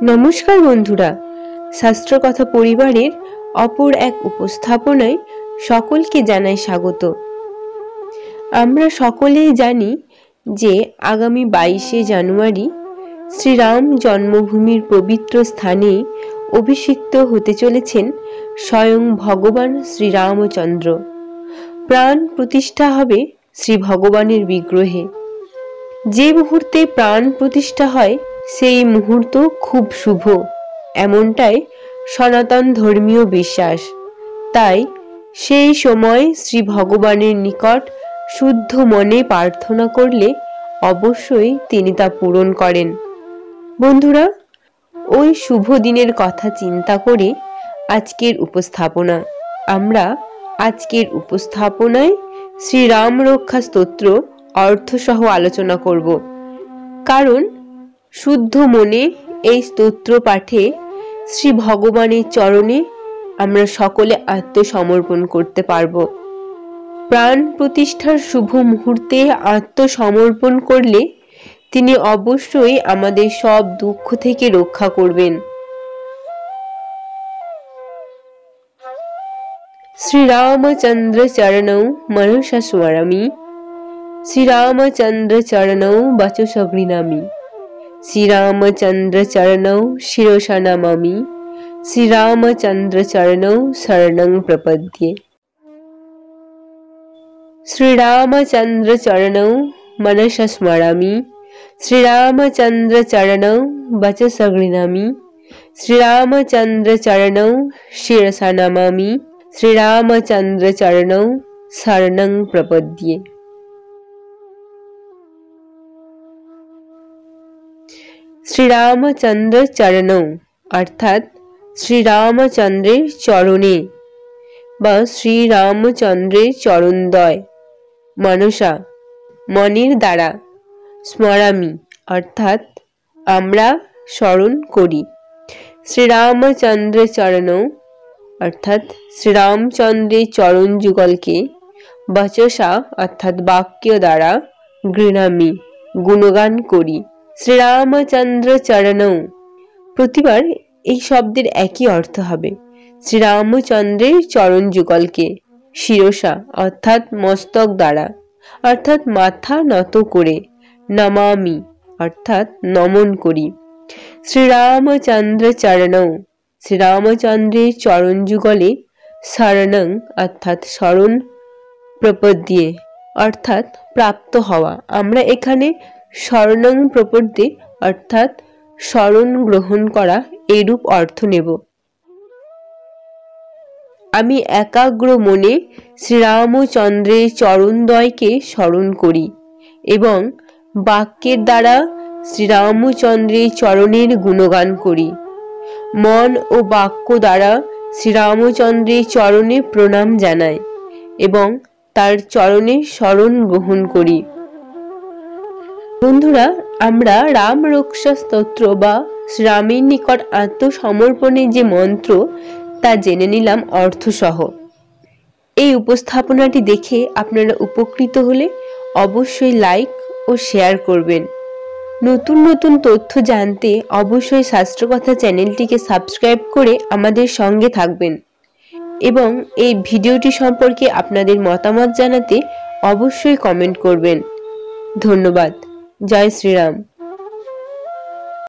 নমস্কার বন্ধুরা, শাস্ত্র কথা পরিবারের অপর এক উপস্থাপনায় সকলকে জানাই স্বাগত। আমরা সকলেই জানি যে আগামী 22শে জানুয়ারি শ্রীরাম জন্মভূমির পবিত্র স্থানে অভিষিক্ত হতে চলেছেন স্বয়ং ভগবান শ্রীরামচন্দ্র। প্রাণ প্রতিষ্ঠা হবে শ্রী ভগবানের বিগ্রহে। যে মুহূর্তে প্রাণ প্রতিষ্ঠা হয় সেই মুহূর্ত খুব শুভ, এমনটাই সনাতন ধর্মীয় বিশ্বাস। তাই সেই সময় শ্রী ভগবানের নিকট শুদ্ধ মনে প্রার্থনা করলে অবশ্যই তিনি তা পূরণ করেন। বন্ধুরা, ওই শুভ দিনের কথা চিন্তা করে আজকের উপস্থাপনা। আমরা আজকের উপস্থাপনায় শ্রীরাম রক্ষা স্তোত্র অর্থসহ আলোচনা করব। কারণ শুদ্ধ মনে এই স্তোত্র পাঠে শ্রী ভগবানের চরণে আমরা সকলে আত্মসমর্পণ করতে পারব। প্রাণ প্রতিষ্ঠার শুভ মুহূর্তে আত্মসমর্পণ করলে তিনি অবশ্যই আমাদের সব দুঃখ থেকে রক্ষা করবেন। শ্রীরামচন্দ্র চরণৌ মনসা স্মরামি, শ্রীরামচন্দ্র চরণৌ বচসা গৃণামি, শ্রীরামচন্দ্র চরণৌ শিরসা নমামি, শ্রীরামচন্দ্র চরণৌ শরণং প্রপদ্যে। শ্রীরামচন্দ্র চরণৌ মনসা স্মরামি, শ্রীরামচন্দ্র চরণৌ বচসা গৃণামি, শ্রীরামচন্দ্র চরণৌ শিরসা নমামি, শ্রীরামচন্দ্র চরণৌ শরণং প্রপদ্যে। শ্রীরামচন্দ্র চরণৌ অর্থাৎ শ্রীরামচন্দ্রের চরণে বা শ্রীরামচন্দ্রের চরণদ্বয়। মনসা মনের দ্বারা, স্মরামি অর্থাৎ আমরা স্মরণ করি। শ্রীরামচন্দ্র চরণৌ অর্থাৎ শ্রীরামচন্দ্রের চরণ যুগলকে, বচসা অর্থাৎ বাক্য দ্বারা, গৃণামি গুণগান করি। শ্রীরামচন্দ্র চরণৌ প্রতিবার এই শব্দের একই অর্থ হবে। শ্রীরামচন্দ্রের চরণ যুগলকে, শিরসা অর্থাৎ মস্তক দ্বারা অর্থাৎ মাথা নত করে, নমামি অর্থাৎ নমন করি। শ্রীরামচন্দ্র চরণৌ শ্রীরামচন্দ্রের চরণ যুগলে, শরণং অর্থাৎ শরণ, প্রপদ্যে অর্থাৎ প্রাপ্ত হওয়া। আমরা এখানে শরণং প্রপদ্যে অর্থাৎ শরণ গ্রহণ করা এরূপ অর্থ নেব। আমি একাগ্র মনে শ্রীরামচন্দ্রের চরণদ্বয়কে স্মরণ করি এবং বাক্যের দ্বারা শ্রীরামচন্দ্রের চরণের গুণগান করি। মন ও বাক্য দ্বারা শ্রীরামচন্দ্রের চরণে প্রণাম জানাই এবং তার চরণে শরণ গ্রহণ করি। বন্ধুরা, আমরা রাম রক্ষা স্তোত্র বা শ্রীরামের নিকট আত্মসমর্পণের যে মন্ত্র তা জেনে নিলাম অর্থসহ। এই উপস্থাপনাটি দেখে আপনারা উপকৃত হলে অবশ্যই লাইক ও শেয়ার করবেন। নতুন নতুন তথ্য জানতে অবশ্যই শাস্ত্রকথা চ্যানেলটিকে সাবস্ক্রাইব করে আমাদের সঙ্গে থাকবেন এবং এই ভিডিওটি সম্পর্কে আপনাদের মতামত জানাতে অবশ্যই কমেন্ট করবেন। ধন্যবাদ। জয় শ্রীরাম।